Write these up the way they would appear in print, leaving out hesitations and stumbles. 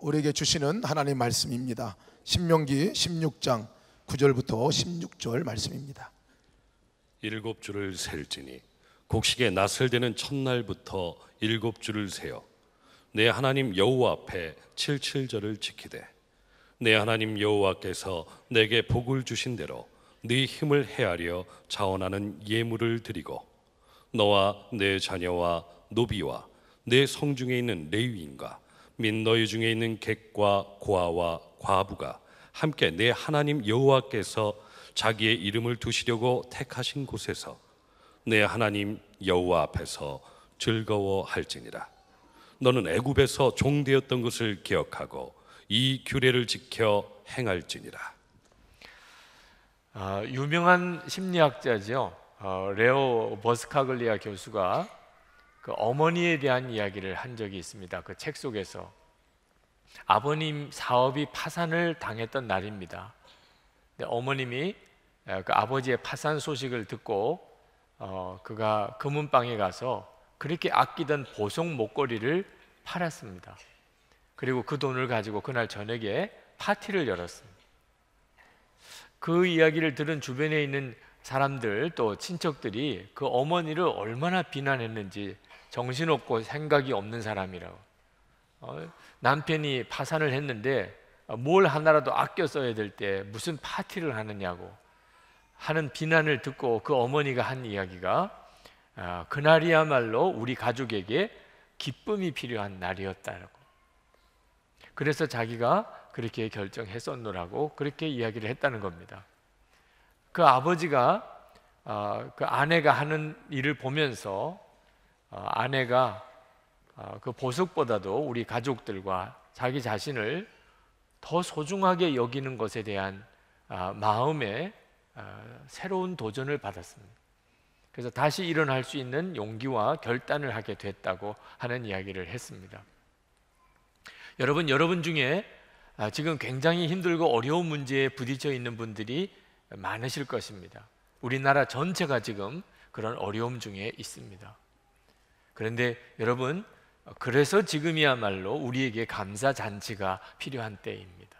우리에게 주시는 하나님 말씀입니다. 신명기 16장 9절부터 16절 말씀입니다. 일곱 줄을 셀지니 곡식의 낫을 되는 첫날부터 일곱 줄을 세어 내 하나님 여호와 앞에 칠칠절을 지키되 내 하나님 여호와께서 내게 복을 주신 대로 네 힘을 헤아려 자원하는 예물을 드리고 너와 내 자녀와 노비와 내 성중에 있는 레위인과 및 너희 중에 있는 객과 고아와 과부가 함께 내 하나님 여호와께서 자기의 이름을 두시려고 택하신 곳에서 내 하나님 여호와 앞에서 즐거워할지니라. 너는 애굽에서 종되었던 것을 기억하고 이 규례를 지켜 행할지니라. 유명한 심리학자죠. 레오 버스카글리아 교수가 그 어머니에 대한 이야기를 한 적이 있습니다. 그 책 속에서 아버님 사업이 파산을 당했던 날입니다. 근데 어머님이 그 아버지의 파산 소식을 듣고 그가 금은방에 가서 그렇게 아끼던 보석 목걸이를 팔았습니다. 그리고 그 돈을 가지고 그날 저녁에 파티를 열었습니다. 그 이야기를 들은 주변에 있는 사람들 또 친척들이 그 어머니를 얼마나 비난했는지, 정신없고 생각이 없는 사람이라고, 남편이 파산을 했는데 뭘 하나라도 아껴 써야 될 때 무슨 파티를 하느냐고 하는 비난을 듣고 그 어머니가 한 이야기가 그날이야말로 우리 가족에게 기쁨이 필요한 날이었다고, 그래서 자기가 그렇게 결정했었노라고 그렇게 이야기를 했다는 겁니다. 그 아버지가 그 아내가 하는 일을 보면서 아내가 그 보석보다도 우리 가족들과 자기 자신을 더 소중하게 여기는 것에 대한 마음에 새로운 도전을 받았습니다. 그래서 다시 일어날 수 있는 용기와 결단을 하게 됐다고 하는 이야기를 했습니다. 여러분 중에 지금 굉장히 힘들고 어려운 문제에 부딪혀 있는 분들이 많으실 것입니다. 우리나라 전체가 지금 그런 어려움 중에 있습니다. 그런데 여러분, 그래서 지금이야말로 우리에게 감사잔치가 필요한 때입니다.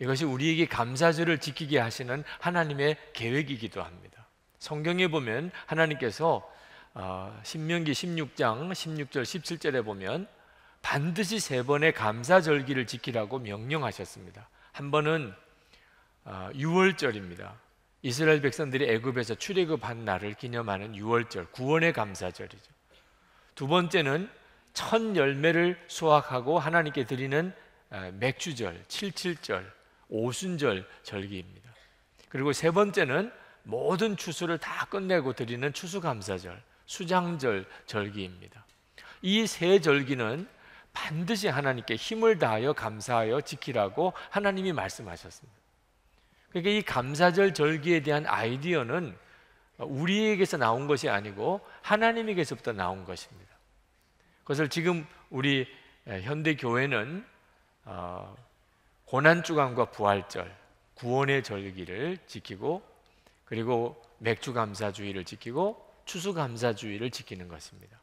이것이 우리에게 감사절을 지키게 하시는 하나님의 계획이기도 합니다. 성경에 보면 하나님께서 신명기 16장 16절 17절에 보면 반드시 3번의 감사절기를 지키라고 명령하셨습니다. 한 번은 6월절입니다. 이스라엘 백성들이 애굽에서 출애굽한 날을 기념하는 6월절, 구원의 감사절이죠. 두 번째는 첫 열매를 수확하고 하나님께 드리는 맥주절, 칠칠절, 오순절 절기입니다. 그리고 세 번째는 모든 추수를 다 끝내고 드리는 추수감사절, 수장절 절기입니다. 이 세 절기는 반드시 하나님께 힘을 다하여 감사하여 지키라고 하나님이 말씀하셨습니다. 그러니까 이 감사절 절기에 대한 아이디어는 우리에게서 나온 것이 아니고 하나님에게서부터 나온 것입니다. 그것을 지금 우리 현대교회는 고난주간과 부활절, 구원의 절기를 지키고, 그리고 맥주감사주의를 지키고 추수감사주의를 지키는 것입니다.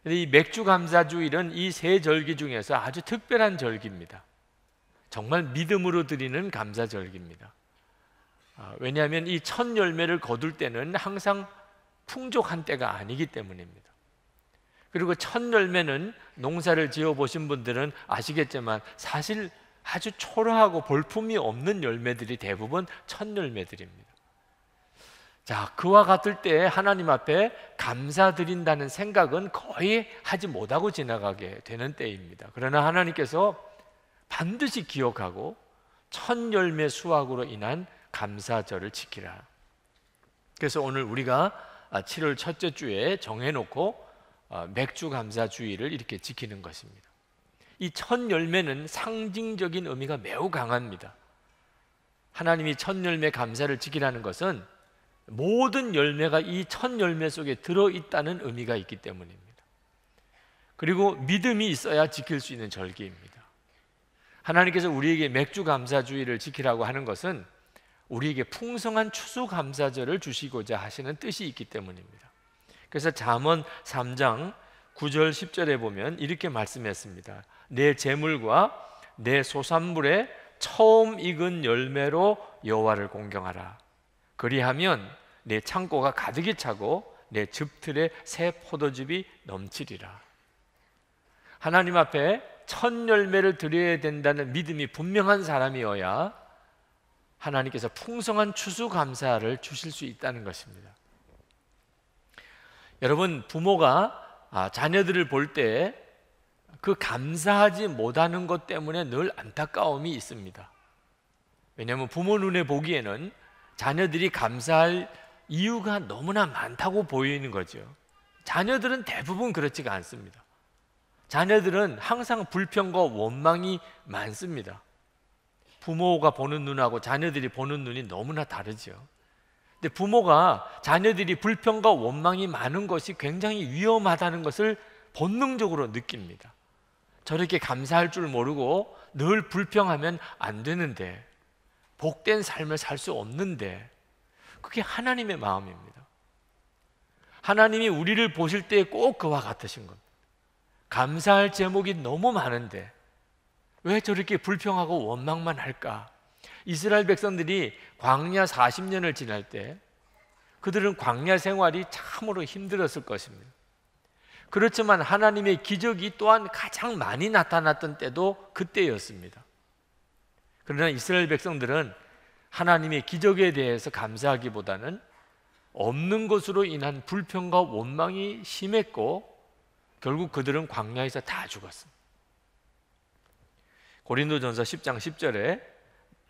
이 맥주감사주일은 이 세 절기 중에서 아주 특별한 절기입니다. 정말 믿음으로 드리는 감사절기입니다. 왜냐하면 이 첫 열매를 거둘 때는 항상 풍족한 때가 아니기 때문입니다. 그리고 첫 열매는 농사를 지어보신 분들은 아시겠지만 사실 아주 초라하고 볼품이 없는 열매들이 대부분 첫 열매들입니다. 자, 그와 같을 때 하나님 앞에 감사드린다는 생각은 거의 하지 못하고 지나가게 되는 때입니다. 그러나 하나님께서 반드시 기억하고 첫 열매 수확으로 인한 감사절을 지키라. 그래서 오늘 우리가 7월 첫째 주에 정해놓고 맥주 감사주의를 이렇게 지키는 것입니다. 이 첫 열매는 상징적인 의미가 매우 강합니다. 하나님이 첫 열매 감사를 지키라는 것은 모든 열매가 이 첫 열매 속에 들어있다는 의미가 있기 때문입니다. 그리고 믿음이 있어야 지킬 수 있는 절기입니다. 하나님께서 우리에게 맥주 감사주의를 지키라고 하는 것은 우리에게 풍성한 추수감사절을 주시고자 하시는 뜻이 있기 때문입니다. 그래서 잠언 3장 9절 10절에 보면 이렇게 말씀했습니다. 내 재물과 내 소산물의 처음 익은 열매로 여호와를 공경하라. 그리하면 내 창고가 가득히 차고 내 즙틀에 새 포도즙이 넘치리라. 하나님 앞에 첫 열매를 드려야 된다는 믿음이 분명한 사람이어야 하나님께서 풍성한 추수감사를 주실 수 있다는 것입니다. 여러분, 부모가 자녀들을 볼 때 그 감사하지 못하는 것 때문에 늘 안타까움이 있습니다. 왜냐하면 부모 눈에 보기에는 자녀들이 감사할 이유가 너무나 많다고 보이는 거죠. 자녀들은 대부분 그렇지가 않습니다. 자녀들은 항상 불평과 원망이 많습니다. 부모가 보는 눈하고 자녀들이 보는 눈이 너무나 다르죠. 근데 부모가 자녀들이 불평과 원망이 많은 것이 굉장히 위험하다는 것을 본능적으로 느낍니다. 저렇게 감사할 줄 모르고 늘 불평하면 안 되는데, 복된 삶을 살 수 없는데, 그게 하나님의 마음입니다. 하나님이 우리를 보실 때 꼭 그와 같으신 겁니다. 감사할 제목이 너무 많은데 왜 저렇게 불평하고 원망만 할까? 이스라엘 백성들이 광야 40년을 지날 때 그들은 광야 생활이 참으로 힘들었을 것입니다. 그렇지만 하나님의 기적이 또한 가장 많이 나타났던 때도 그때였습니다. 그러나 이스라엘 백성들은 하나님의 기적에 대해서 감사하기보다는 없는 것으로 인한 불평과 원망이 심했고 결국 그들은 광야에서 다 죽었습니다. 고린도전서 10장 10절에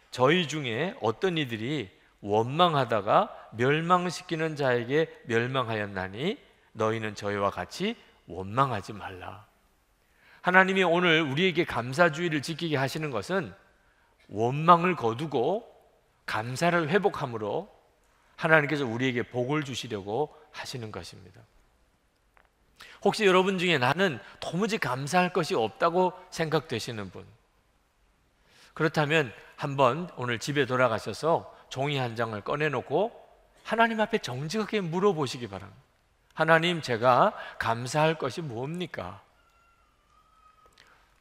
저희 중에 어떤 이들이 원망하다가 멸망시키는 자에게 멸망하였나니 너희는 저희와 같이 원망하지 말라. 하나님이 오늘 우리에게 감사주의를 지키게 하시는 것은 원망을 거두고 감사를 회복함으로 하나님께서 우리에게 복을 주시려고 하시는 것입니다. 혹시 여러분 중에 나는 도무지 감사할 것이 없다고 생각되시는 분, 그렇다면 한번 오늘 집에 돌아가셔서 종이 한 장을 꺼내놓고 하나님 앞에 정직하게 물어보시기 바랍니다. 하나님, 제가 감사할 것이 뭡니까?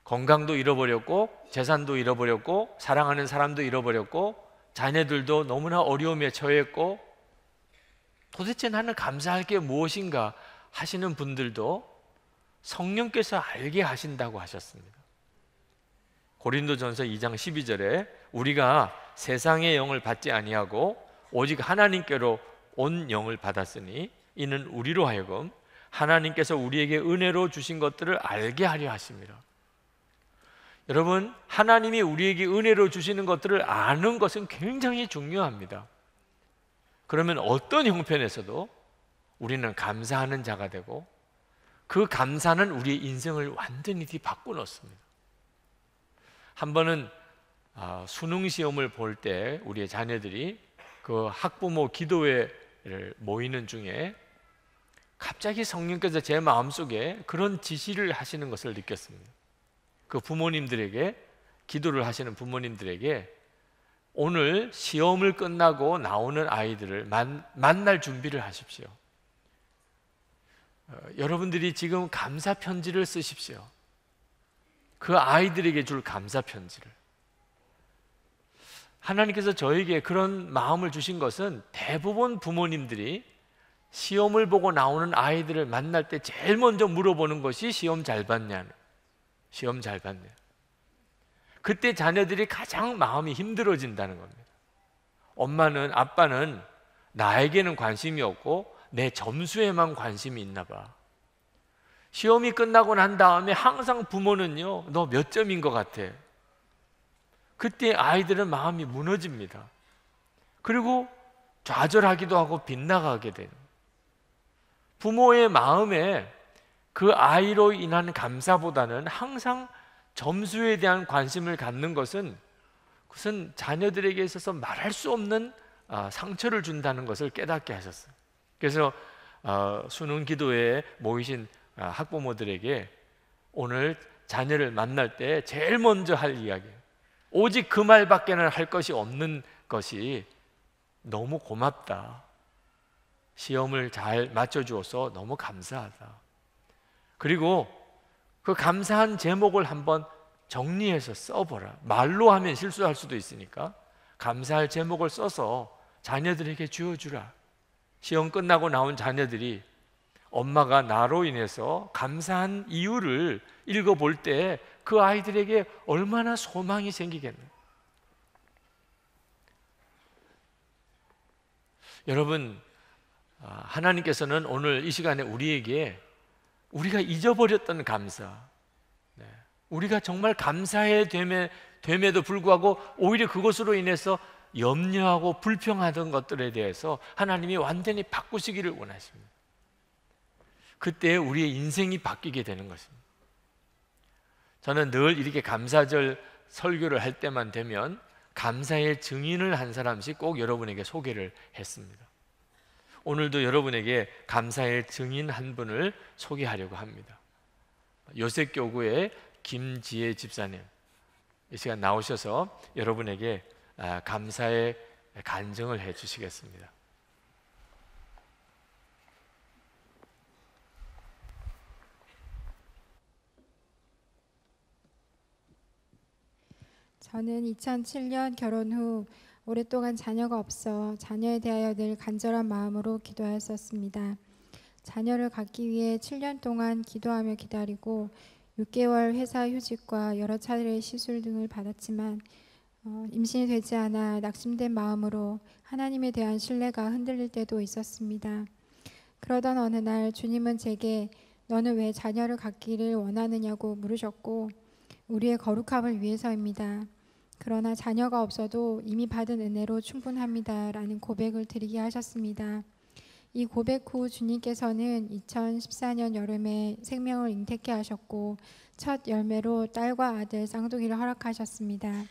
건강도 잃어버렸고 재산도 잃어버렸고 사랑하는 사람도 잃어버렸고 자녀들도 너무나 어려움에 처했고 도대체 나는 감사할 게 무엇인가 하시는 분들도 성령께서 알게 하신다고 하셨습니다. 고린도전서 2장 12절에 우리가 세상의 영을 받지 아니하고 오직 하나님께로 온 영을 받았으니 이는 우리로 하여금 하나님께서 우리에게 은혜로 주신 것들을 알게 하려 하십니다. 여러분, 하나님이 우리에게 은혜로 주시는 것들을 아는 것은 굉장히 중요합니다. 그러면 어떤 형편에서도 우리는 감사하는 자가 되고 그 감사는 우리의 인생을 완전히 바꿔놓습니다. 한 번은 수능 시험을 볼 때 우리의 자녀들이 그 학부모 기도회를 모이는 중에 갑자기 성령께서 제 마음속에 그런 지시를 하시는 것을 느꼈습니다. 그 부모님들에게, 기도를 하시는 부모님들에게 오늘 시험을 끝나고 나오는 아이들을 만날 준비를 하십시오. 여러분들이 지금 감사 편지를 쓰십시오. 그 아이들에게 줄 감사 편지를. 하나님께서 저에게 그런 마음을 주신 것은 대부분 부모님들이 시험을 보고 나오는 아이들을 만날 때 제일 먼저 물어보는 것이 시험 잘 봤냐는, 시험 잘 봤냐. 그때 자녀들이 가장 마음이 힘들어진다는 겁니다. 엄마는, 아빠는 나에게는 관심이 없고 내 점수에만 관심이 있나 봐. 시험이 끝나고 난 다음에 항상 부모는요, 너 몇 점인 것 같아. 그때 아이들은 마음이 무너집니다. 그리고 좌절하기도 하고 빗나가게 돼요. 부모의 마음에 그 아이로 인한 감사보다는 항상 점수에 대한 관심을 갖는 것은 그것은 자녀들에게 있어서 말할 수 없는 상처를 준다는 것을 깨닫게 하셨어요. 그래서 수능 기도회에 모이신 학부모들에게 오늘 자녀를 만날 때 제일 먼저 할 이야기, 오직 그 말밖에는 할 것이 없는 것이 너무 고맙다. 시험을 잘 맞춰주어서 너무 감사하다. 그리고 그 감사한 제목을 한번 정리해서 써보라. 말로 하면 실수할 수도 있으니까 감사할 제목을 써서 자녀들에게 주어주라. 시험 끝나고 나온 자녀들이 엄마가 나로 인해서 감사한 이유를 읽어볼 때 그 아이들에게 얼마나 소망이 생기겠나요? 여러분, 하나님께서는 오늘 이 시간에 우리에게 우리가 잊어버렸던 감사, 우리가 정말 감사해야 됨에도 불구하고 오히려 그것으로 인해서 염려하고 불평하던 것들에 대해서 하나님이 완전히 바꾸시기를 원하십니다. 그때 우리의 인생이 바뀌게 되는 것입니다. 저는 늘 이렇게 감사절 설교를 할 때만 되면 감사의 증인을 한 사람씩 꼭 여러분에게 소개를 했습니다. 오늘도 여러분에게 감사의 증인 한 분을 소개하려고 합니다. 요셉교구의 김지혜 집사님, 이 시간 나오셔서 여러분에게 감사의 간증을 해 주시겠습니다. 저는 2007년 결혼 후 오랫동안 자녀가 없어 자녀에 대하여 늘 간절한 마음으로 기도하였었습니다. 자녀를 갖기 위해 7년 동안 기도하며 기다리고 6개월 회사 휴직과 여러 차례의 시술 등을 받았지만 임신이 되지 않아 낙심된 마음으로 하나님에 대한 신뢰가 흔들릴 때도 있었습니다. 그러던 어느 날 주님은 제게 너는 왜 자녀를 갖기를 원하느냐고 물으셨고 우리의 거룩함을 위해서입니다. 그러나 자녀가 없어도 이미 받은 은혜로 충분합니다 라는 고백을 드리게 하셨습니다. 이 고백 후 주님께서는 2014년 여름에 생명을 잉태케 하셨고 첫 열매로 딸과 아들 쌍둥이를 허락하셨습니다.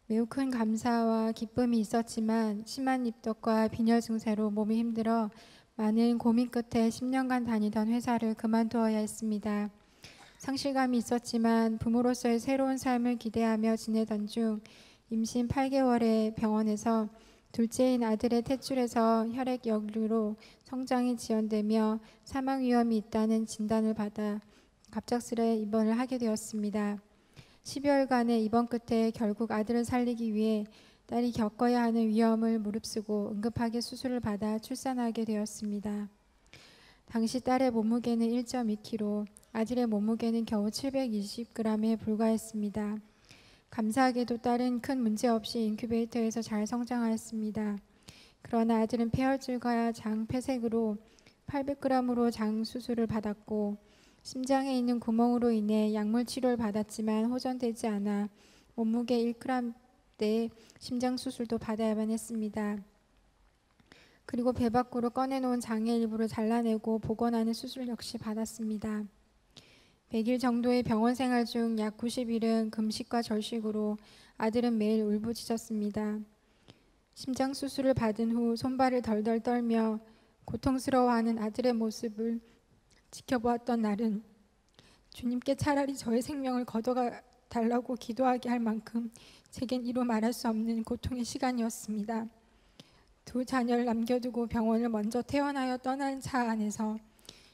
매우 큰 감사와 기쁨이 있었지만 심한 입덧과 빈혈 증세로 몸이 힘들어 많은 고민 끝에 10년간 다니던 회사를 그만두어야 했습니다. 상실감이 있었지만 부모로서의 새로운 삶을 기대하며 지내던 중 임신 8개월에 병원에서 둘째인 아들의 탯줄에서 혈액역류로 성장이 지연되며 사망 위험이 있다는 진단을 받아 갑작스레 입원을 하게 되었습니다. 12월간의 입원 끝에 결국 아들을 살리기 위해 딸이 겪어야 하는 위험을 무릅쓰고 응급하게 수술을 받아 출산하게 되었습니다. 당시 딸의 몸무게는 1.2kg, 아들의 몸무게는 겨우 720g에 불과했습니다. 감사하게도 딸은 큰 문제 없이 인큐베이터에서 잘 성장하였습니다. 그러나 아들은 폐혈증과 장 폐색으로 800g으로 장 수술을 받았고 심장에 있는 구멍으로 인해 약물 치료를 받았지만 호전되지 않아 몸무게 1g대 심장 수술도 받아야만 했습니다. 그리고 배 밖으로 꺼내놓은 장의 일부를 잘라내고 복원하는 수술 역시 받았습니다. 100일 정도의 병원 생활 중 약 90일은 금식과 절식으로 아들은 매일 울부짖었습니다. 심장 수술을 받은 후 손발을 덜덜 떨며 고통스러워하는 아들의 모습을 지켜보았던 날은 주님께 차라리 저의 생명을 걷어가 달라고 기도하게 할 만큼 제겐 이루 말할 수 없는 고통의 시간이었습니다. 두 자녀를 남겨두고 병원을 먼저 퇴원하여 떠난 차 안에서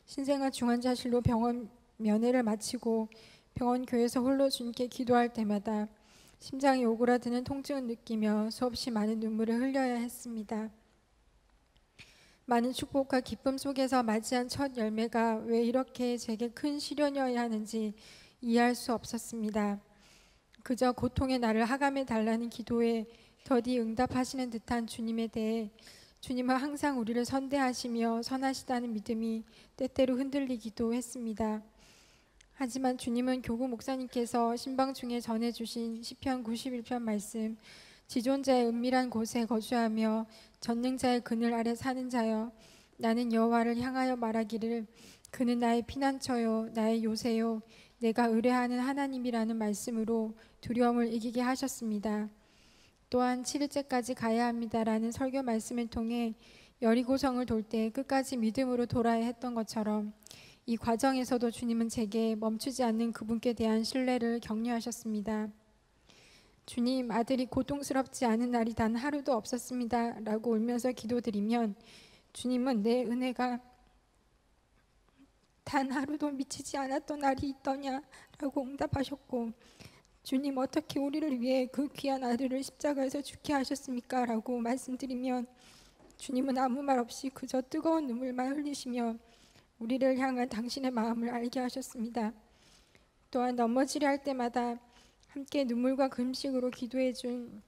신생아 중환자실로 병원 면회를 마치고 병원 교회에서 홀로 주님께 기도할 때마다 심장이 오그라드는 통증을 느끼며 수없이 많은 눈물을 흘려야 했습니다. 많은 축복과 기쁨 속에서 맞이한 첫 열매가 왜 이렇게 제게 큰 시련이어야 하는지 이해할 수 없었습니다. 그저 고통의 나를 하감해 달라는 기도에 더디 응답하시는 듯한 주님에 대해 주님은 항상 우리를 선대하시며 선하시다는 믿음이 때때로 흔들리기도 했습니다. 하지만 주님은 교구 목사님께서 신방 중에 전해주신 시편 91편 말씀 지존자의 은밀한 곳에 거주하며 전능자의 그늘 아래 사는 자여 나는 여호와를 향하여 말하기를 그는 나의 피난처요 나의 요새요 내가 의뢰하는 하나님이라는 말씀으로 두려움을 이기게 하셨습니다. 또한 7일째까지 가야 합니다라는 설교 말씀을 통해 여리고성을 돌 때 끝까지 믿음으로 돌아야 했던 것처럼 이 과정에서도 주님은 제게 멈추지 않는 그분께 대한 신뢰를 격려하셨습니다. 주님, 아들이 고통스럽지 않은 날이 단 하루도 없었습니다 라고 울면서 기도드리면 주님은 내 은혜가 단 하루도 미치지 않았던 날이 있더냐라고 응답하셨고, 주님 어떻게 우리를 위해 그 귀한 아들을 십자가에서 죽게 하셨습니까? 라고 말씀드리면 주님은 아무 말 없이 그저 뜨거운 눈물만 흘리시며 우리를 향한 당신의 마음을 알게 하셨습니다. 또한 넘어지려 할 때마다 함께 눈물과 금식으로 기도해 준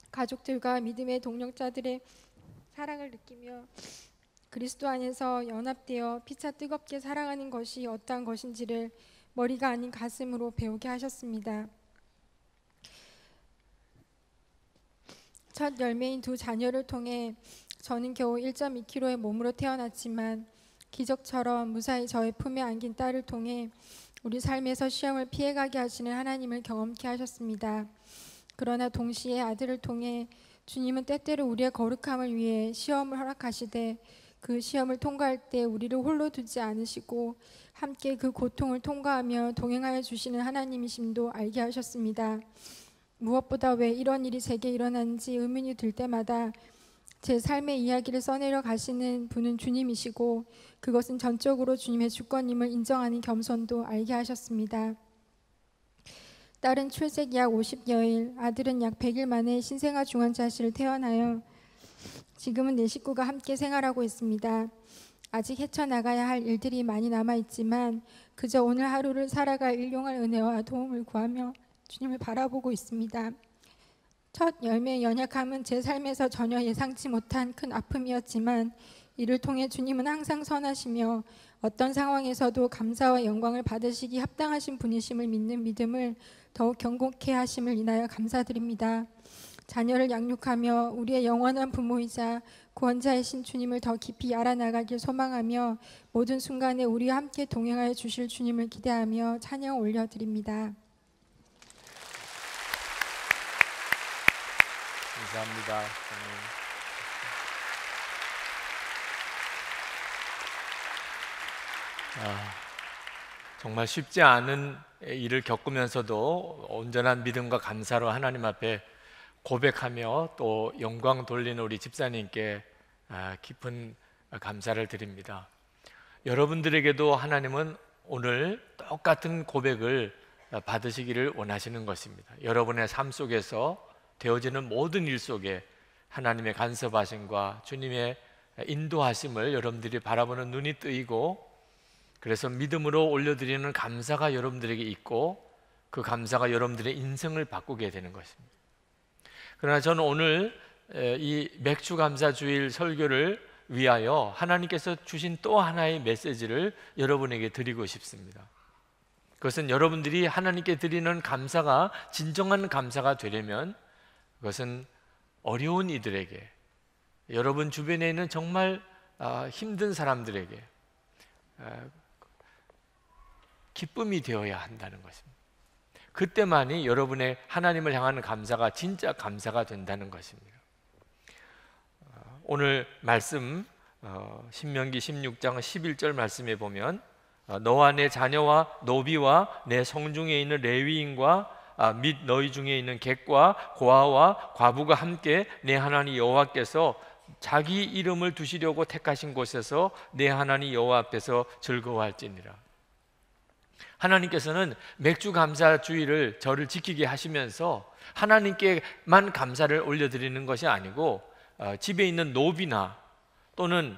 가족들과 믿음의 동력자들의 사랑을 느끼며 그리스도 안에서 연합되어 피차 뜨겁게 사랑하는 것이 어떠한 것인지를 머리가 아닌 가슴으로 배우게 하셨습니다. 첫 열매인 두 자녀를 통해 저는 겨우 1.2kg의 몸으로 태어났지만 기적처럼 무사히 저의 품에 안긴 딸을 통해 우리 삶에서 시험을 피해가게 하시는 하나님을 경험케 하셨습니다. 그러나 동시에 아들을 통해 주님은 때때로 우리의 거룩함을 위해 시험을 허락하시되 그 시험을 통과할 때 우리를 홀로 두지 않으시고 함께 그 고통을 통과하며 동행하여 주시는 하나님이심도 알게 하셨습니다. 무엇보다 왜 이런 일이 제게 일어나는지 의문이 들 때마다 제 삶의 이야기를 써내려 가시는 분은 주님이시고 그것은 전적으로 주님의 주권임을 인정하는 겸손도 알게 하셨습니다. 딸은 출생 약 50여일, 아들은 약 100일 만에 신생아 중환자실을 퇴원하여 지금은 내 식구가 함께 생활하고 있습니다. 아직 헤쳐나가야 할 일들이 많이 남아있지만 그저 오늘 하루를 살아갈 일용할 은혜와 도움을 구하며 주님을 바라보고 있습니다. 첫 열매의 연약함은 제 삶에서 전혀 예상치 못한 큰 아픔이었지만 이를 통해 주님은 항상 선하시며 어떤 상황에서도 감사와 영광을 받으시기 합당하신 분이심을 믿는 믿음을 더욱 견고케 하심을 인하여 감사드립니다. 자녀를 양육하며 우리의 영원한 부모이자 구원자이신 주님을 더 깊이 알아나가길 소망하며 모든 순간에 우리와 함께 동행하여 주실 주님을 기대하며 찬양 올려드립니다. 감사합니다. 정말 쉽지 않은 일을 겪으면서도 온전한 믿음과 감사로 하나님 앞에 고백하며 또 영광 돌리는 우리 집사님께 깊은 감사를 드립니다. 여러분들에게도 하나님은 오늘 똑같은 고백을 받으시기를 원하시는 것입니다. 여러분의 삶 속에서 되어지는 모든 일 속에 하나님의 간섭하심과 주님의 인도하심을 여러분들이 바라보는 눈이 뜨이고 그래서 믿음으로 올려드리는 감사가 여러분들에게 있고 그 감사가 여러분들의 인생을 바꾸게 되는 것입니다. 그러나 저는 오늘 이 맥주 감사 주일 설교를 위하여 하나님께서 주신 또 하나의 메시지를 여러분에게 드리고 싶습니다. 그것은 여러분들이 하나님께 드리는 감사가 진정한 감사가 되려면 그것은 어려운 이들에게, 여러분 주변에 있는 정말 힘든 사람들에게 기쁨이 되어야 한다는 것입니다. 그때만이 여러분의 하나님을 향하는 감사가 진짜 감사가 된다는 것입니다. 오늘 말씀 신명기 16장 11절 말씀에 보면 너와 내 자녀와 노비와 내 성중에 있는 레위인과 및 너희 중에 있는 객과 고아와 과부가 함께 내 하나님 여호와께서 자기 이름을 두시려고 택하신 곳에서 내 하나님 여호와 앞에서 즐거워할지니라. 하나님께서는 맥주 감사 주일을 저를 지키게 하시면서 하나님께만 감사를 올려드리는 것이 아니고 집에 있는 노비나 또는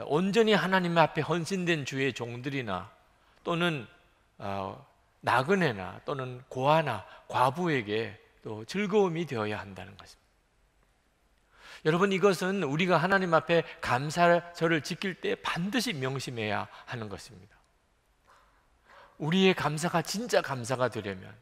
온전히 하나님 앞에 헌신된 주의 종들이나 또는 나그네나 또는 고아나 과부에게 또 즐거움이 되어야 한다는 것입니다. 여러분, 이것은 우리가 하나님 앞에 감사절을 지킬 때 반드시 명심해야 하는 것입니다. 우리의 감사가 진짜 감사가 되려면,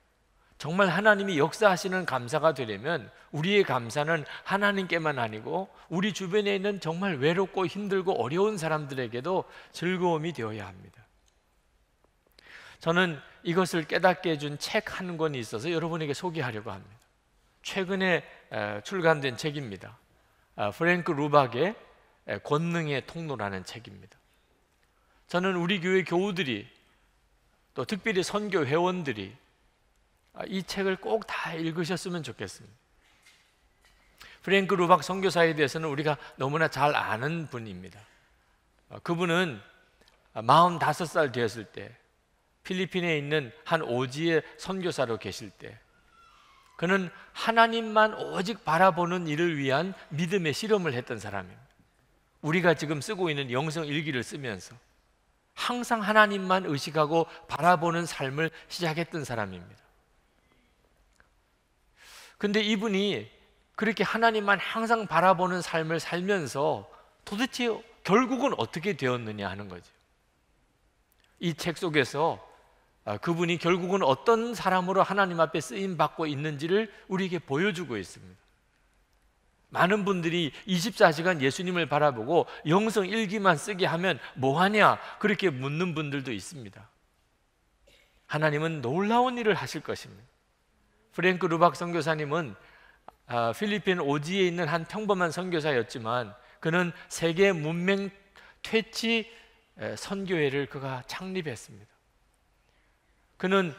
정말 하나님이 역사하시는 감사가 되려면 우리의 감사는 하나님께만 아니고 우리 주변에 있는 정말 외롭고 힘들고 어려운 사람들에게도 즐거움이 되어야 합니다. 저는 이것을 깨닫게 해준 책 한 권이 있어서 여러분에게 소개하려고 합니다. 최근에 출간된 책입니다. 프랭크 루박의 권능의 통로라는 책입니다. 저는 우리 교회 교우들이 또 특별히 선교 회원들이 이 책을 꼭 다 읽으셨으면 좋겠습니다. 프랭크 루박 선교사에 대해서는 우리가 너무나 잘 아는 분입니다. 그분은 45살 되었을 때 필리핀에 있는 한 오지의 선교사로 계실 때 그는 하나님만 오직 바라보는 일을 위한 믿음의 실험을 했던 사람입니다. 우리가 지금 쓰고 있는 영성 일기를 쓰면서 항상 하나님만 의식하고 바라보는 삶을 시작했던 사람입니다. 근데 이분이 그렇게 하나님만 항상 바라보는 삶을 살면서 도대체 결국은 어떻게 되었느냐 하는 거죠. 이 책 속에서 그분이 결국은 어떤 사람으로 하나님 앞에 쓰임받고 있는지를 우리에게 보여주고 있습니다. 많은 분들이 24시간 예수님을 바라보고 영성 일기만 쓰게 하면 뭐하냐 그렇게 묻는 분들도 있습니다. 하나님은 놀라운 일을 하실 것입니다. 프랭크 루박 선교사님은 필리핀 오지에 있는 한 평범한 선교사였지만 그는 세계 문맹 퇴치 선교회를 그가 창립했습니다. 그는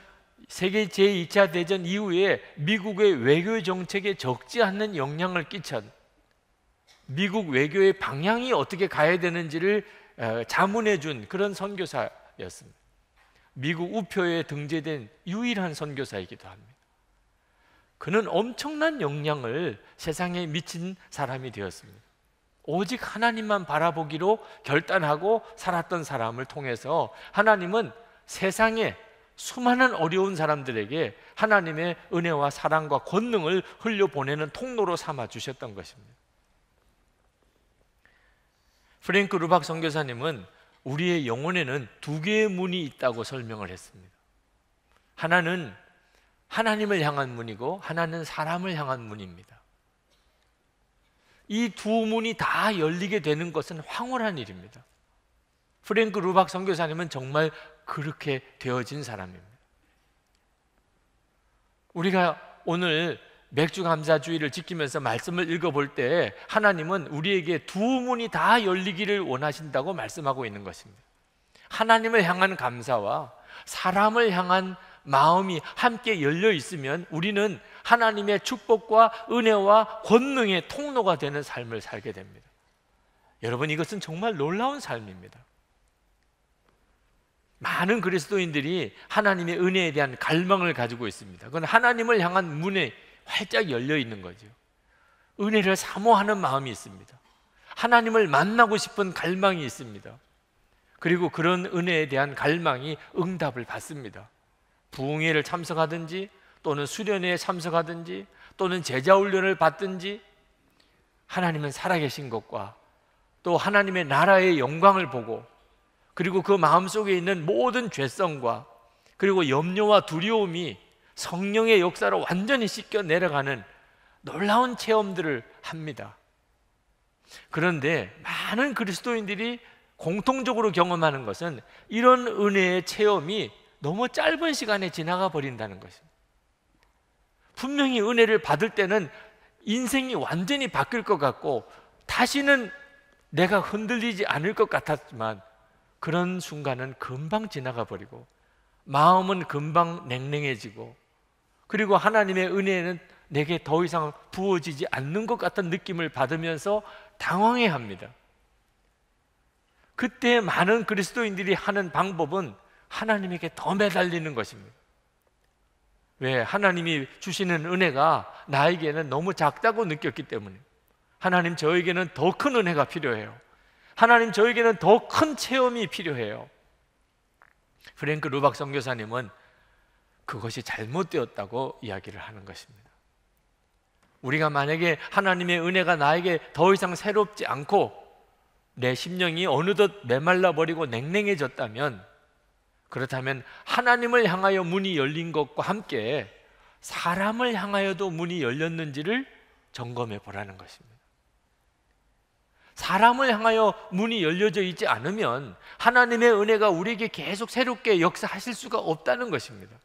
세계 제2차 대전 이후에 미국의 외교 정책에 적지 않는 영향을 끼친 미국 외교의 방향이 어떻게 가야 되는지를 자문해 준 그런 선교사였습니다. 미국 우표에 등재된 유일한 선교사이기도 합니다. 그는 엄청난 영향을 세상에 미친 사람이 되었습니다. 오직 하나님만 바라보기로 결단하고 살았던 사람을 통해서 하나님은 세상에 수많은 어려운 사람들에게 하나님의 은혜와 사랑과 권능을 흘려보내는 통로로 삼아 주셨던 것입니다. 프랭크 루박 선교사님은 우리의 영혼에는 두 개의 문이 있다고 설명을 했습니다. 하나는 하나님을 향한 문이고 하나는 사람을 향한 문입니다. 이 두 문이 다 열리게 되는 것은 황홀한 일입니다. 프랭크 루박 선교사님은 정말 그렇게 되어진 사람입니다. 우리가 오늘 맥주감사주의를 지키면서 말씀을 읽어볼 때 하나님은 우리에게 두 문이 다 열리기를 원하신다고 말씀하고 있는 것입니다. 하나님을 향한 감사와 사람을 향한 마음이 함께 열려 있으면 우리는 하나님의 축복과 은혜와 권능의 통로가 되는 삶을 살게 됩니다. 여러분, 이것은 정말 놀라운 삶입니다. 많은 그리스도인들이 하나님의 은혜에 대한 갈망을 가지고 있습니다. 그건 하나님을 향한 문이 활짝 열려 있는 거죠. 은혜를 사모하는 마음이 있습니다. 하나님을 만나고 싶은 갈망이 있습니다. 그리고 그런 은혜에 대한 갈망이 응답을 받습니다. 부흥회를 참석하든지 또는 수련회에 참석하든지 또는 제자훈련을 받든지 하나님은 살아계신 것과 또 하나님의 나라의 영광을 보고 그리고 그 마음속에 있는 모든 죄성과 그리고 염려와 두려움이 성령의 역사로 완전히 씻겨 내려가는 놀라운 체험들을 합니다. 그런데 많은 그리스도인들이 공통적으로 경험하는 것은 이런 은혜의 체험이 너무 짧은 시간에 지나가 버린다는 것입니다. 분명히 은혜를 받을 때는 인생이 완전히 바뀔 것 같고 다시는 내가 흔들리지 않을 것 같았지만 그런 순간은 금방 지나가 버리고 마음은 금방 냉랭해지고 그리고 하나님의 은혜는 내게 더 이상 부어지지 않는 것 같은 느낌을 받으면서 당황해합니다. 그때 많은 그리스도인들이 하는 방법은 하나님에게 더 매달리는 것입니다. 왜? 하나님이 주시는 은혜가 나에게는 너무 작다고 느꼈기 때문에 하나님, 저에게는 더 큰 은혜가 필요해요. 하나님, 저에게는 더 큰 체험이 필요해요. 프랭크 루박 선교사님은 그것이 잘못되었다고 이야기를 하는 것입니다. 우리가 만약에 하나님의 은혜가 나에게 더 이상 새롭지 않고 내 심령이 어느덧 메말라 버리고 냉랭해졌다면, 그렇다면 하나님을 향하여 문이 열린 것과 함께 사람을 향하여도 문이 열렸는지를 점검해 보라는 것입니다. 사람을 향하여 문이 열려져 있지 않으면 하나님의 은혜가 우리에게 계속 새롭게 역사하실 수가 없다는 것입니다.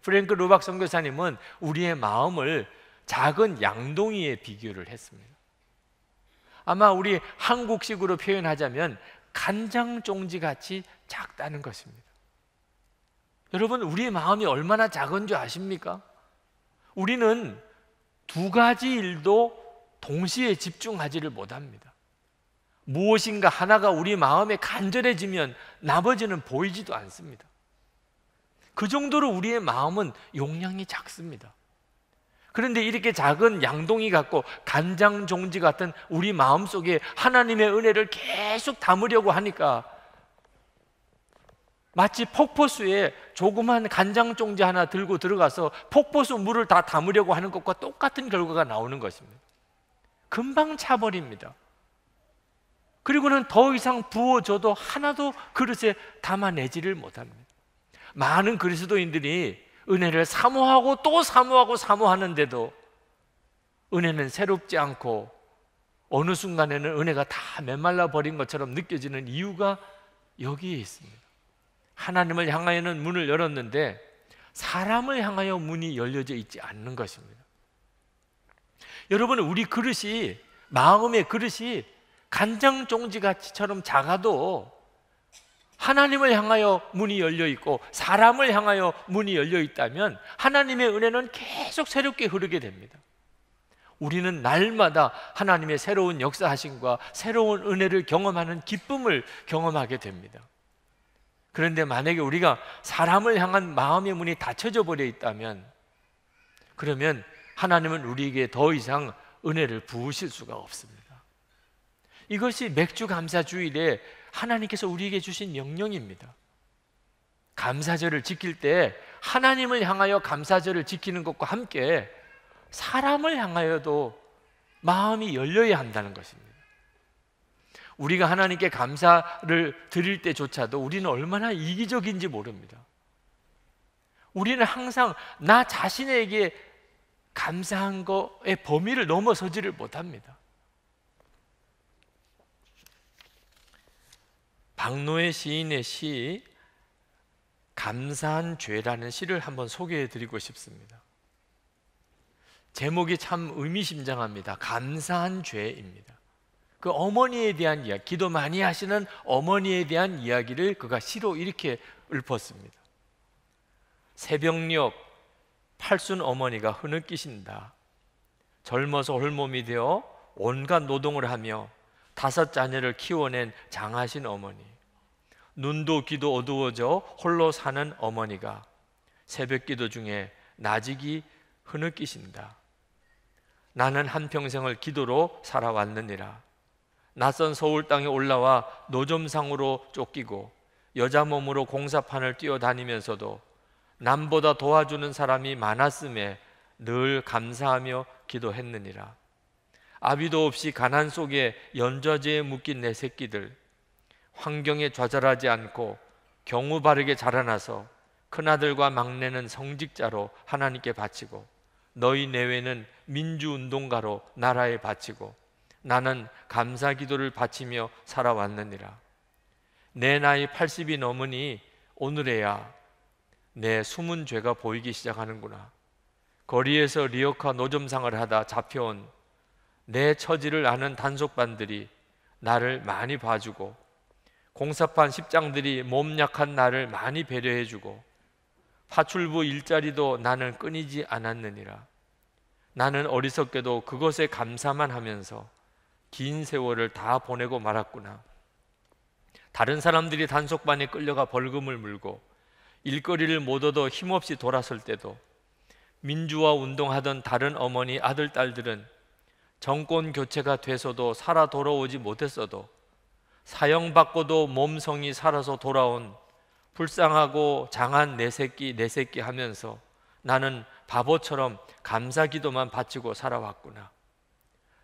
프랭크 루박 선교사님은 우리의 마음을 작은 양동이에 비교를 했습니다. 아마 우리 한국식으로 표현하자면 간장종지 같이 작다는 것입니다. 여러분, 우리의 마음이 얼마나 작은 줄 아십니까? 우리는 두 가지 일도 동시에 집중하지를 못합니다. 무엇인가 하나가 우리 마음에 간절해지면 나머지는 보이지도 않습니다. 그 정도로 우리의 마음은 용량이 작습니다. 그런데 이렇게 작은 양동이 같고 간장 종지 같은 우리 마음 속에 하나님의 은혜를 계속 담으려고 하니까 마치 폭포수에 조그만 간장 종지 하나 들고 들어가서 폭포수 물을 다 담으려고 하는 것과 똑같은 결과가 나오는 것입니다. 금방 차버립니다. 그리고는 더 이상 부어줘도 하나도 그릇에 담아내지를 못합니다. 많은 그리스도인들이 은혜를 사모하고 또 사모하고 사모하는데도 은혜는 새롭지 않고 어느 순간에는 은혜가 다 메말라 버린 것처럼 느껴지는 이유가 여기에 있습니다. 하나님을 향하여는 문을 열었는데 사람을 향하여 문이 열려져 있지 않는 것입니다. 여러분, 우리 그릇이, 마음의 그릇이 간장 종지같이처럼 작아도 하나님을 향하여 문이 열려 있고 사람을 향하여 문이 열려 있다면 하나님의 은혜는 계속 새롭게 흐르게 됩니다. 우리는 날마다 하나님의 새로운 역사하심과 새로운 은혜를 경험하는 기쁨을 경험하게 됩니다. 그런데 만약에 우리가 사람을 향한 마음의 문이 닫혀져 버려 있다면, 그러면 하나님은 우리에게 더 이상 은혜를 부으실 수가 없습니다. 이것이 맥주 감사 주일에 하나님께서 우리에게 주신 명령입니다. 감사절을 지킬 때 하나님을 향하여 감사절을 지키는 것과 함께 사람을 향하여도 마음이 열려야 한다는 것입니다. 우리가 하나님께 감사를 드릴 때조차도 우리는 얼마나 이기적인지 모릅니다. 우리는 항상 나 자신에게 감사한 것의 범위를 넘어서지를 못합니다. 박노해 시인의 시 감사한 죄라는 시를 한번 소개해 드리고 싶습니다. 제목이 참 의미심장합니다. 감사한 죄입니다. 그 어머니에 대한 이야기, 기도 많이 하시는 어머니에 대한 이야기를 그가 시로 이렇게 읊었습니다. 새벽녘 팔순 어머니가 흐느끼신다. 젊어서 홀몸이 되어 온갖 노동을 하며 5 자녀를 키워낸 장하신 어머니, 눈도 귀도 어두워져 홀로 사는 어머니가 새벽 기도 중에 나직이 흐느끼신다. 나는 한평생을 기도로 살아왔느니라. 낯선 서울 땅에 올라와 노점상으로 쫓기고 여자 몸으로 공사판을 뛰어다니면서도 남보다 도와주는 사람이 많았음에 늘 감사하며 기도했느니라. 아비도 없이 가난 속에 연좌제에 묶인 내 새끼들, 환경에 좌절하지 않고 경우 바르게 자라나서 큰아들과 막내는 성직자로 하나님께 바치고 너희 내외는 민주운동가로 나라에 바치고 나는 감사 기도를 바치며 살아왔느니라. 내 나이 80이 넘으니 오늘에야 내 숨은 죄가 보이기 시작하는구나. 거리에서 리어카 노점상을 하다 잡혀온 내 처지를 아는 단속반들이 나를 많이 봐주고 공사판 십장들이 몸 약한 나를 많이 배려해주고 파출부 일자리도 나는 끊이지 않았느니라. 나는 어리석게도 그것에 감사만 하면서 긴 세월을 다 보내고 말았구나. 다른 사람들이 단속반에 끌려가 벌금을 물고 일거리를 못 얻어 힘없이 돌아설 때도 민주화 운동하던 다른 어머니 아들 딸들은 정권 교체가 돼서도 살아 돌아오지 못했어도 사형받고도 몸성이 살아서 돌아온 불쌍하고 장한 내 새끼 하면서 나는 바보처럼 감사기도만 바치고 살아왔구나.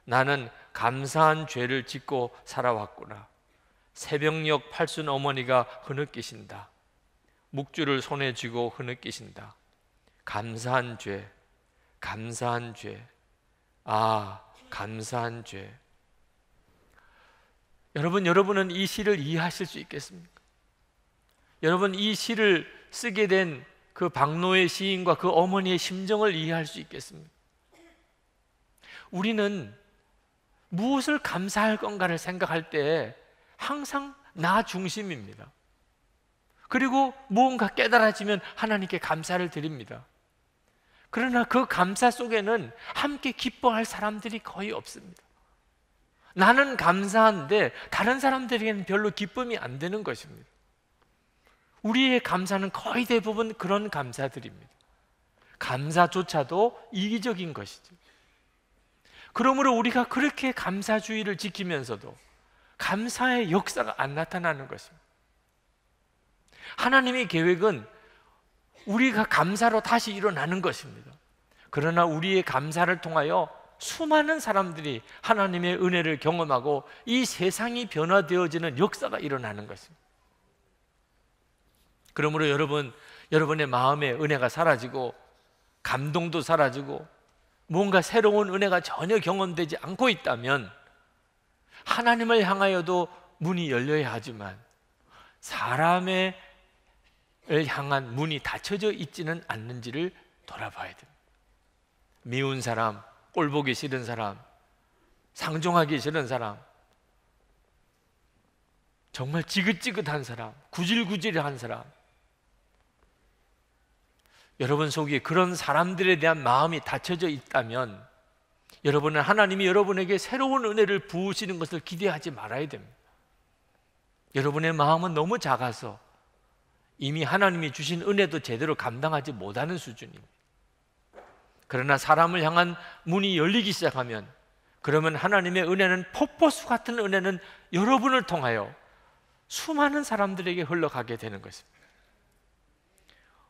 나는 감사한 죄를 짓고 살아왔구나. 새벽녘 팔순 어머니가 흐느끼신다. 묵주를 손에 쥐고 흐느끼신다. 감사한 죄, 감사한 죄, 아, 감사한 죄. 여러분은 이 시를 이해하실 수 있겠습니까? 여러분, 이 시를 쓰게 된 그 박노해 시인과 그 어머니의 심정을 이해할 수 있겠습니까? 우리는 무엇을 감사할 건가를 생각할 때 항상 나 중심입니다. 그리고 무언가 깨달아지면 하나님께 감사를 드립니다. 그러나 그 감사 속에는 함께 기뻐할 사람들이 거의 없습니다. 나는 감사한데 다른 사람들에게는 별로 기쁨이 안 되는 것입니다. 우리의 감사는 거의 대부분 그런 감사들입니다. 감사조차도 이기적인 것이죠. 그러므로 우리가 그렇게 감사주의를 지키면서도 감사의 역사가 안 나타나는 것입니다. 하나님의 계획은 우리가 감사로 다시 일어나는 것입니다. 그러나 우리의 감사를 통하여 수많은 사람들이 하나님의 은혜를 경험하고 이 세상이 변화되어지는 역사가 일어나는 것입니다. 그러므로 여러분의 마음에 은혜가 사라지고 감동도 사라지고 뭔가 새로운 은혜가 전혀 경험되지 않고 있다면 하나님을 향하여도 문이 열려야 하지만 사람을 향한 문이 닫혀져 있지는 않는지를 돌아봐야 됩니다. 미운 사람, 꼴보기 싫은 사람, 상종하기 싫은 사람, 정말 지긋지긋한 사람, 구질구질한 사람, 여러분 속에 그런 사람들에 대한 마음이 닫혀져 있다면 여러분은 하나님이 여러분에게 새로운 은혜를 부으시는 것을 기대하지 말아야 됩니다. 여러분의 마음은 너무 작아서 이미 하나님이 주신 은혜도 제대로 감당하지 못하는 수준입니다. 그러나 사람을 향한 문이 열리기 시작하면 그러면 하나님의 은혜는 폭포수 같은 은혜는 여러분을 통하여 수많은 사람들에게 흘러가게 되는 것입니다.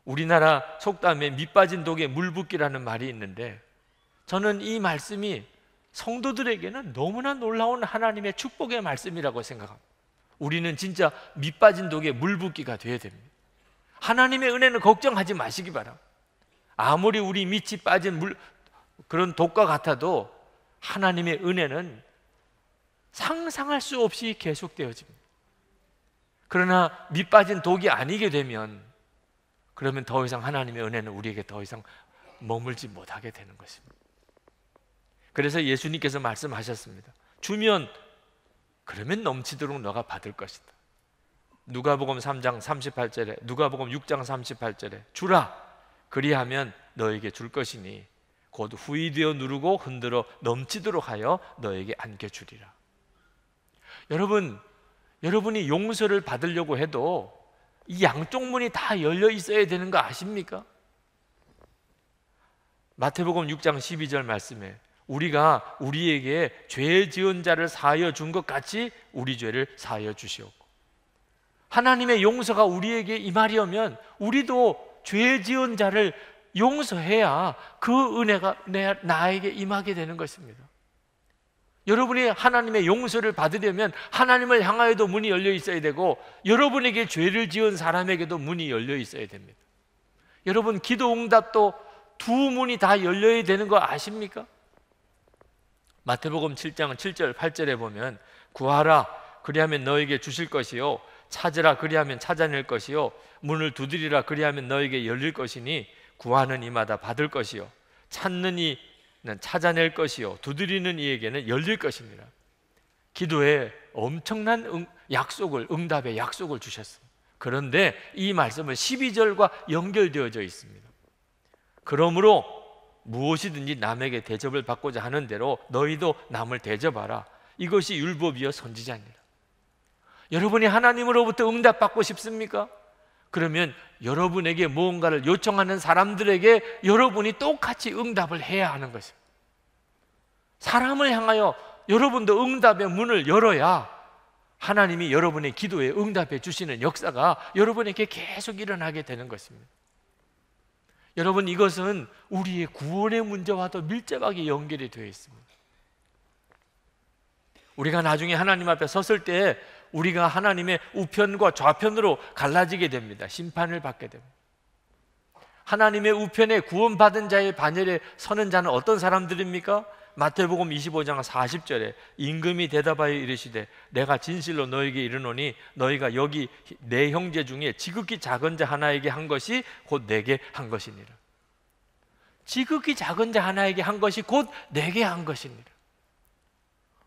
우리나라 속담에 밑 빠진 독에 물 붓기라는 말이 있는데 저는 이 말씀이 성도들에게는 너무나 놀라운 하나님의 축복의 말씀이라고 생각합니다. 우리는 진짜 밑 빠진 독에 물 붓기가 되어야 됩니다. 하나님의 은혜는 걱정하지 마시기 바랍니다. 아무리 우리 밑이 빠진 그런 독과 같아도 하나님의 은혜는 상상할 수 없이 계속되어집니다. 그러나 밑 빠진 독이 아니게 되면 그러면 더 이상 하나님의 은혜는 우리에게 더 이상 머물지 못하게 되는 것입니다. 그래서 예수님께서 말씀하셨습니다. 주면 그러면 넘치도록 너가 받을 것이다. 누가복음 3장 38절에 누가복음 6장 38절에 주라 그리하면 너에게 줄 것이니 곧 후이되어 누르고 흔들어 넘치도록 하여 너에게 안겨주리라. 여러분이 용서를 받으려고 해도 이 양쪽 문이 다 열려 있어야 되는 거 아십니까? 마태복음 6장 12절 말씀에 우리가 우리에게 죄 지은 자를 사하여 준 것 같이 우리 죄를 사하여 주시옵고, 하나님의 용서가 우리에게 임하려면 우리도 죄 지은 자를 용서해야 그 은혜가 나에게 임하게 되는 것입니다. 여러분이 하나님의 용서를 받으려면 하나님을 향하여도 문이 열려 있어야 되고 여러분에게 죄를 지은 사람에게도 문이 열려 있어야 됩니다. 여러분 기도 응답도 두 문이 다 열려야 되는 거 아십니까? 마태복음 7장 7절 8절에 보면 구하라 그리하면 너에게 주실 것이요 찾으라 그리하면 찾아낼 것이요 문을 두드리라 그리하면 너에게 열릴 것이니 구하는 이마다 받을 것이요 찾는 이는 찾아낼 것이요 두드리는 이에게는 열릴 것입니다. 기도에 엄청난 응답의 약속을 주셨습니다. 그런데 이 말씀은 12절과 연결되어져 있습니다. 그러므로 무엇이든지 남에게 대접을 받고자 하는 대로 너희도 남을 대접하라. 이것이 율법이요 선지자니라. 여러분이 하나님으로부터 응답받고 싶습니까? 그러면 여러분에게 무언가를 요청하는 사람들에게 여러분이 똑같이 응답을 해야 하는 것입니다. 사람을 향하여 여러분도 응답의 문을 열어야 하나님이 여러분의 기도에 응답해 주시는 역사가 여러분에게 계속 일어나게 되는 것입니다. 여러분 이것은 우리의 구원의 문제와도 밀접하게 연결이 되어 있습니다. 우리가 나중에 하나님 앞에 섰을 때 우리가 하나님의 우편과 좌편으로 갈라지게 됩니다. 심판을 받게 됩니다. 하나님의 우편에 구원받은 자의 반열에 서는 자는 어떤 사람들입니까? 마태복음 25장 40절에 임금이 대답하여 이르시되 내가 진실로 너에게 이르노니 너희가 여기 내 형제 중에 지극히 작은 자 하나에게 한 것이 곧 내게 한 것이니라. 지극히 작은 자 하나에게 한 것이 곧 내게 한 것이니라.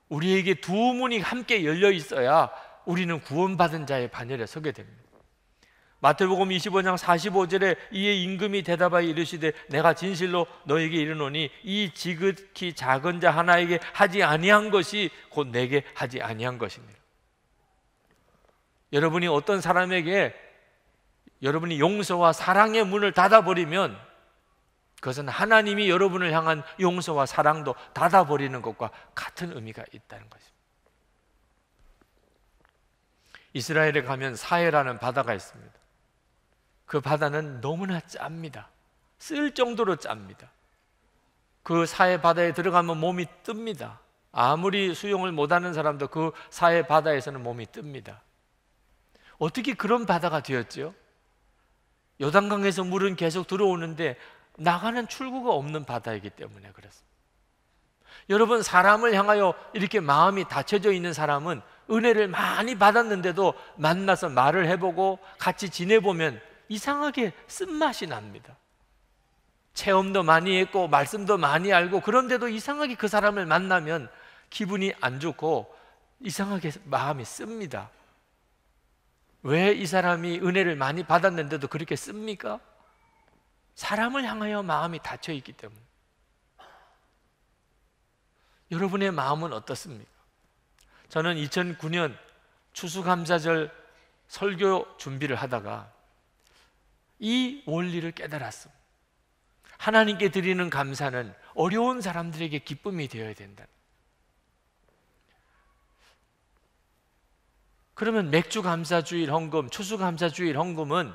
우리에게 두 문이 함께 열려 있어야 우리는 구원받은 자의 반열에 서게 됩니다. 마태복음 25장 45절에 이에 임금이 대답하여 이르시되 내가 진실로 너에게 이르노니 이 지극히 작은 자 하나에게 하지 아니한 것이 곧 내게 하지 아니한 것입니다. 여러분이 어떤 사람에게 여러분이 용서와 사랑의 문을 닫아버리면 그것은 하나님이 여러분을 향한 용서와 사랑도 닫아버리는 것과 같은 의미가 있다는 것입니다. 이스라엘에 가면 사해라는 바다가 있습니다. 그 바다는 너무나 짭니다. 쓸 정도로 짭니다. 그 사해 바다에 들어가면 몸이 뜹니다. 아무리 수영을 못하는 사람도 그 사해 바다에서는 몸이 뜹니다. 어떻게 그런 바다가 되었죠? 요단강에서 물은 계속 들어오는데 나가는 출구가 없는 바다이기 때문에 그렇습니다. 여러분, 사람을 향하여 이렇게 마음이 닫혀져 있는 사람은 은혜를 많이 받았는데도 만나서 말을 해보고 같이 지내보면 이상하게 쓴맛이 납니다. 체험도 많이 했고 말씀도 많이 알고 그런데도 이상하게 그 사람을 만나면 기분이 안 좋고 이상하게 마음이 씁니다. 왜 이 사람이 은혜를 많이 받았는데도 그렇게 씁니까? 사람을 향하여 마음이 닫혀 있기 때문에. 여러분의 마음은 어떻습니까? 저는 2009년 추수감사절 설교 준비를 하다가 이 원리를 깨달았습니다. 하나님께 드리는 감사는 어려운 사람들에게 기쁨이 되어야 된다. 그러면 맥주감사주일 헌금, 추수감사주일 헌금은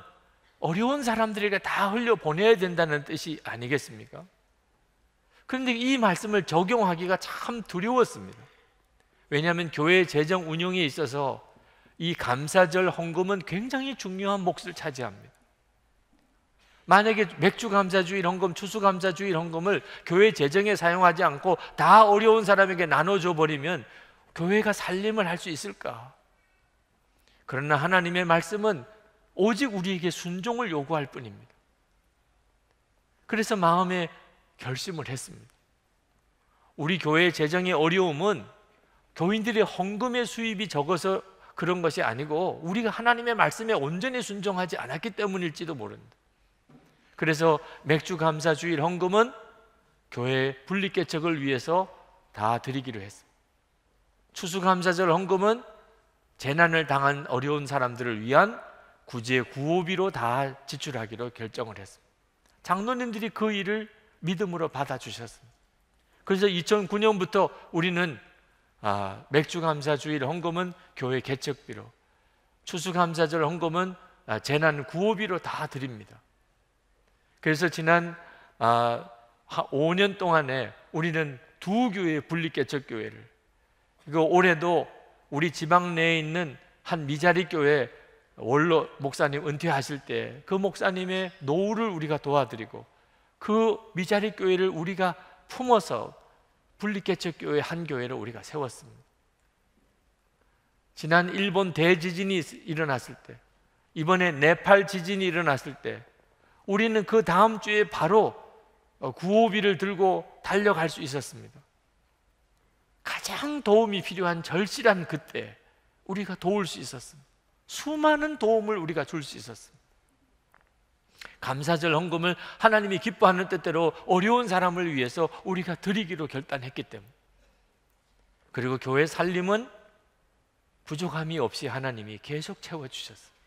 어려운 사람들에게 다 흘려보내야 된다는 뜻이 아니겠습니까? 그런데 이 말씀을 적용하기가 참 두려웠습니다. 왜냐하면 교회 재정 운영에 있어서 이 감사절 헌금은 굉장히 중요한 몫을 차지합니다. 만약에 맥주감사주일 헌금, 추수감사주일 헌금을 교회 재정에 사용하지 않고 다 어려운 사람에게 나눠줘 버리면 교회가 살림을 할 수 있을까? 그러나 하나님의 말씀은 오직 우리에게 순종을 요구할 뿐입니다. 그래서 마음에 결심을 했습니다. 우리 교회의 재정의 어려움은 교인들의 헌금의 수입이 적어서 그런 것이 아니고 우리가 하나님의 말씀에 온전히 순종하지 않았기 때문일지도 모른다. 그래서 맥주감사주일 헌금은 교회 분리개척을 위해서 다 드리기로 했습니다. 추수감사절 헌금은 재난을 당한 어려운 사람들을 위한 구제 구호비로 다 지출하기로 결정을 했습니다. 장로님들이 그 일을 믿음으로 받아주셨습니다. 그래서 2009년부터 우리는 맥주감사주일 헌금은 교회 개척비로, 추수감사절 헌금은 재난 구호비로 다 드립니다. 그래서 지난 5년 동안에 우리는 두 교회 분리개척교회를, 그리고 올해도 우리 지방 내에 있는 한 미자리 교회 원로 목사님 은퇴하실 때 그 목사님의 노후를 우리가 도와드리고 그 미자리 교회를 우리가 품어서 분리개척교회 한 교회를 우리가 세웠습니다. 지난 일본 대지진이 일어났을 때, 이번에 네팔 지진이 일어났을 때 우리는 그 다음 주에 바로 구호비를 들고 달려갈 수 있었습니다. 가장 도움이 필요한 절실한 그때 우리가 도울 수 있었습니다. 수많은 도움을 우리가 줄 수 있었습니다. 감사절 헌금을 하나님이 기뻐하는 뜻대로 어려운 사람을 위해서 우리가 드리기로 결단했기 때문에, 그리고 교회 살림은 부족함이 없이 하나님이 계속 채워주셨습니다.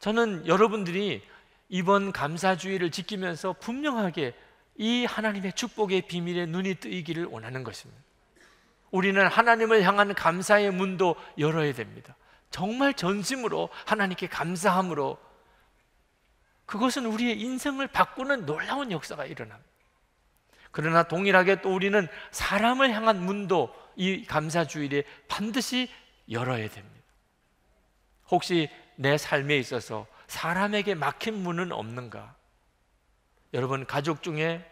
저는 여러분들이 이번 감사주의를 지키면서 분명하게 이 하나님의 축복의 비밀에 눈이 뜨이기를 원하는 것입니다. 우리는 하나님을 향한 감사의 문도 열어야 됩니다. 정말 전심으로 하나님께 감사함으로 그것은 우리의 인생을 바꾸는 놀라운 역사가 일어납니다. 그러나 동일하게 또 우리는 사람을 향한 문도 이 감사주일에 반드시 열어야 됩니다. 혹시 내 삶에 있어서 사람에게 막힌 문은 없는가? 여러분 가족 중에,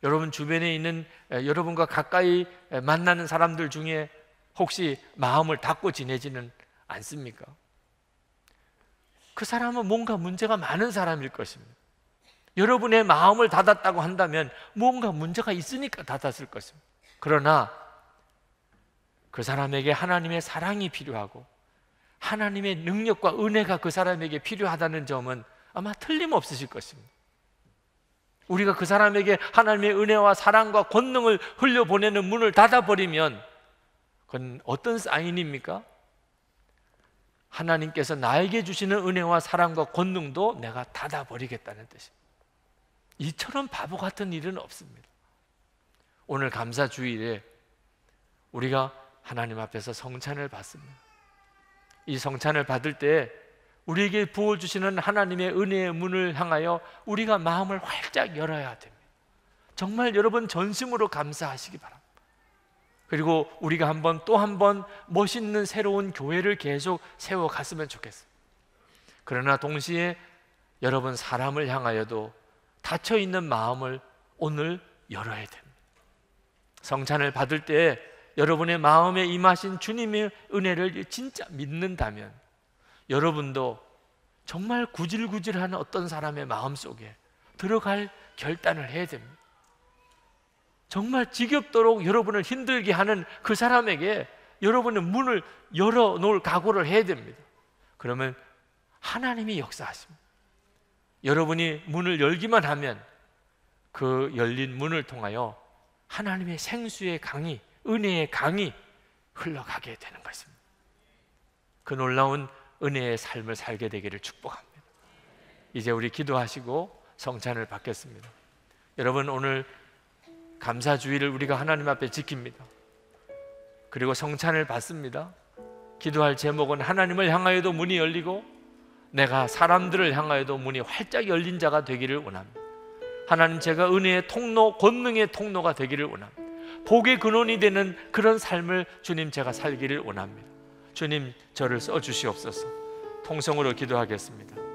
여러분 주변에 있는 여러분과 가까이 만나는 사람들 중에 혹시 마음을 닫고 지내지는 않습니까? 그 사람은 뭔가 문제가 많은 사람일 것입니다. 여러분의 마음을 닫았다고 한다면 뭔가 문제가 있으니까 닫았을 것입니다. 그러나 그 사람에게 하나님의 사랑이 필요하고 하나님의 능력과 은혜가 그 사람에게 필요하다는 점은 아마 틀림없으실 것입니다. 우리가 그 사람에게 하나님의 은혜와 사랑과 권능을 흘려보내는 문을 닫아버리면 그건 어떤 사인입니까? 하나님께서 나에게 주시는 은혜와 사랑과 권능도 내가 닫아버리겠다는 뜻입니다. 이처럼 바보 같은 일은 없습니다. 오늘 감사주일에 우리가 하나님 앞에서 성찬을 받습니다. 이 성찬을 받을 때 우리에게 부어주시는 하나님의 은혜의 문을 향하여 우리가 마음을 활짝 열어야 됩니다. 정말 여러분 전심으로 감사하시기 바랍니다. 그리고 우리가 또 한 번 멋있는 새로운 교회를 계속 세워갔으면 좋겠어요. 그러나 동시에 여러분 사람을 향하여도 닫혀있는 마음을 오늘 열어야 됩니다. 성찬을 받을 때 여러분의 마음에 임하신 주님의 은혜를 진짜 믿는다면 여러분도 정말 구질구질한 어떤 사람의 마음속에 들어갈 결단을 해야 됩니다. 정말 지겹도록 여러분을 힘들게 하는 그 사람에게 여러분의 문을 열어놓을 각오를 해야 됩니다. 그러면 하나님이 역사하십니다. 여러분이 문을 열기만 하면 그 열린 문을 통하여 하나님의 생수의 강이, 은혜의 강이 흘러가게 되는 것입니다. 그 놀라운 은혜의 삶을 살게 되기를 축복합니다. 이제 우리 기도하시고 성찬을 받겠습니다. 여러분, 오늘 감사주일을 우리가 하나님 앞에 지킵니다. 그리고 성찬을 받습니다. 기도할 제목은 하나님을 향하여도 문이 열리고 내가 사람들을 향하여도 문이 활짝 열린 자가 되기를 원합니다. 하나님, 제가 은혜의 통로, 권능의 통로가 되기를 원합니다. 복의 근원이 되는 그런 삶을 주님 제가 살기를 원합니다. 주님, 저를 써주시옵소서. 통성으로 기도하겠습니다.